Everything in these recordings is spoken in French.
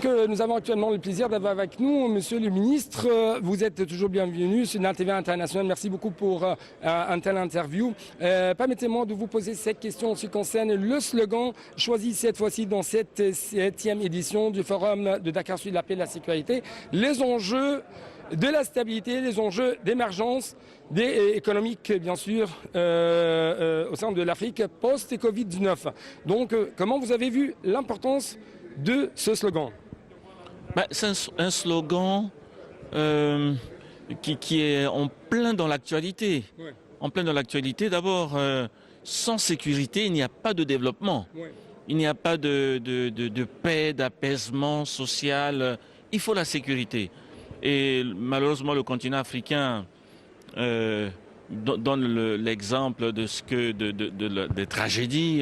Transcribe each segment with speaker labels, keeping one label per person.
Speaker 1: Donc nous avons actuellement le plaisir d'avoir avec nous Monsieur le ministre. Vous êtes toujours bienvenu sur la TV internationale. Merci beaucoup pour un tel interview. Permettez-moi de vous poser cette question en ce qui concerne le slogan choisi cette fois-ci dans cette 7e édition du Forum de Dakar sur la paix et la sécurité. Les enjeux de la stabilité, les enjeux d'émergence économique, bien sûr, au sein de l'Afrique post-Covid-19. Donc, comment vous avez vu l'importance de ce slogan?
Speaker 2: C'est un slogan qui est en plein dans l'actualité. Ouais. En plein dans l'actualité, d'abord, sans sécurité, il n'y a pas de développement. Ouais. Il n'y a pas de paix, d'apaisement social. Il faut la sécurité. Et malheureusement, le continent africain donne l'exemple des tragédies,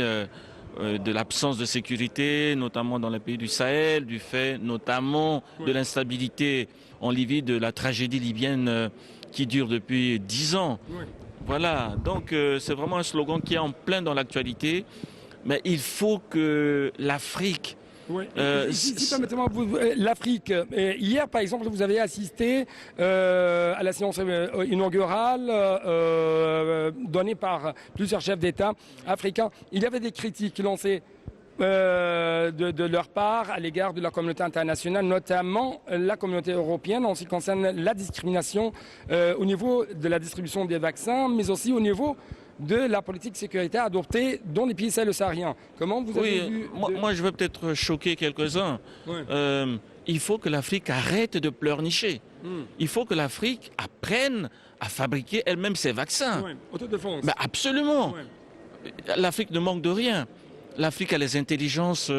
Speaker 2: de l'absence de sécurité, notamment dans les pays du Sahel, du fait notamment de l'instabilité en Libye, de la tragédie libyenne qui dure depuis 10 ans. Voilà, donc c'est vraiment un slogan qui est en plein dans l'actualité, mais il faut que l'Afrique...
Speaker 1: Oui. Permettez-moi, l'Afrique, hier par exemple, vous avez assisté à la séance inaugurale donnée par plusieurs chefs d'État africains. Il y avait des critiques lancées de leur part à l'égard de la communauté internationale, notamment la communauté européenne en ce qui concerne la discrimination au niveau de la distribution des vaccins, mais aussi au niveau de la politique sécurité adoptée dans les pays sahélo-sahariens. Comment vous avez vu
Speaker 2: moi, je veux peut-être choquer quelques-uns. Ouais. Il faut que l'Afrique arrête de pleurnicher. Il faut que l'Afrique apprenne à fabriquer elle-même ses vaccins.
Speaker 1: Ouais. Autodéfense.
Speaker 2: Absolument. Ouais. L'Afrique ne manque de rien. L'Afrique a les intelligences,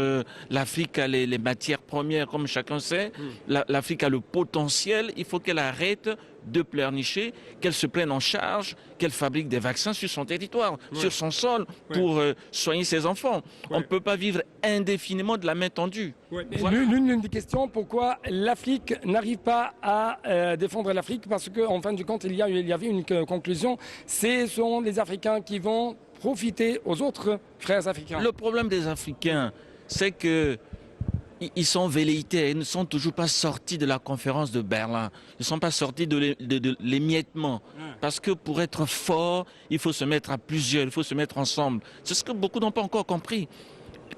Speaker 2: l'Afrique a les matières premières, comme chacun sait. L'Afrique a le potentiel. Il faut qu'elle arrête de pleurnicher, qu'elle se prenne en charge, qu'elle fabrique des vaccins sur son territoire, sur son sol, pour soigner ses enfants. On ne peut pas vivre indéfiniment de la main tendue.
Speaker 1: Voilà. L'une des questions, pourquoi l'Afrique n'arrive pas à défendre l'Afrique? Parce qu'en fin de compte, il y avait une conclusion. Ce sont les Africains qui vont profiter aux autres frères africains.
Speaker 2: Le problème des Africains, c'est que ils sont velléitaires, ils ne sont toujours pas sortis de la conférence de Berlin, ils ne sont pas sortis de l'émiettement. Parce que pour être fort, il faut se mettre à plusieurs, il faut se mettre ensemble. C'est ce que beaucoup n'ont pas encore compris.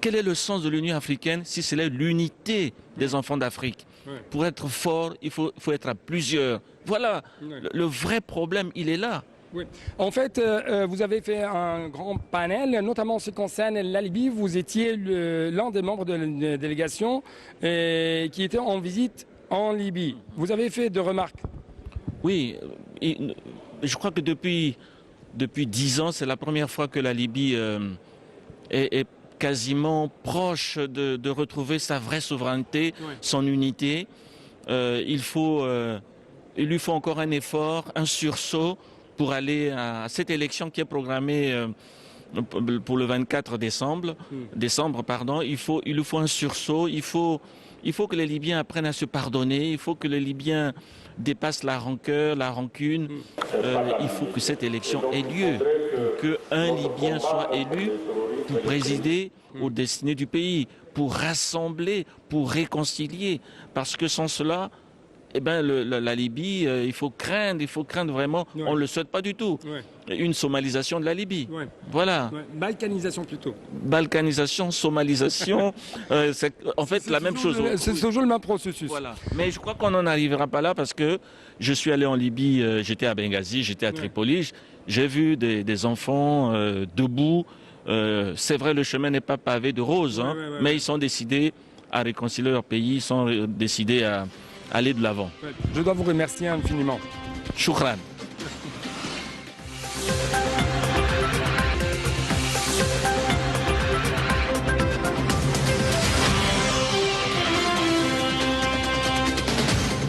Speaker 2: Quel est le sens de l'Union africaine si c'est l'unité des enfants d'Afrique? Pour être fort, il faut être à plusieurs. Voilà, le vrai problème, il est là.
Speaker 1: Oui. En fait, vous avez fait un grand panel, notamment en ce qui concerne la Libye. Vous étiez l'un des membres de la délégation qui était en visite en Libye. Vous avez fait de remarques?
Speaker 2: Oui, je crois que depuis 10 ans, c'est la première fois que la Libye est quasiment proche de retrouver sa vraie souveraineté, son unité. Il lui faut encore un effort, un sursaut, pour aller à cette élection qui est programmée pour le 24 décembre. Il lui faut un sursaut, il faut que les Libyens apprennent à se pardonner, il faut que les Libyens dépassent la rancœur, la rancune. Il faut que cette élection ait lieu, qu'un Libyen soit élu pour présider aux destinées du pays, pour rassembler, pour réconcilier. Parce que sans cela, la Libye, il faut craindre vraiment, on ne le souhaite pas du tout, une somalisation de la Libye. Voilà.
Speaker 1: Balkanisation plutôt.
Speaker 2: Balkanisation, somalisation, c'est en fait la même chose.
Speaker 1: C'est toujours le même processus.
Speaker 2: Voilà. Mais je crois qu'on n'en arrivera pas là parce que je suis allé en Libye, j'étais à Benghazi, j'étais à Tripoli, j'ai vu des enfants debout. C'est vrai, le chemin n'est pas pavé de roses, mais ils sont décidés à réconcilier leur pays, ils sont décidés à aller de l'avant.
Speaker 1: Je dois vous remercier infiniment.
Speaker 2: Shukran.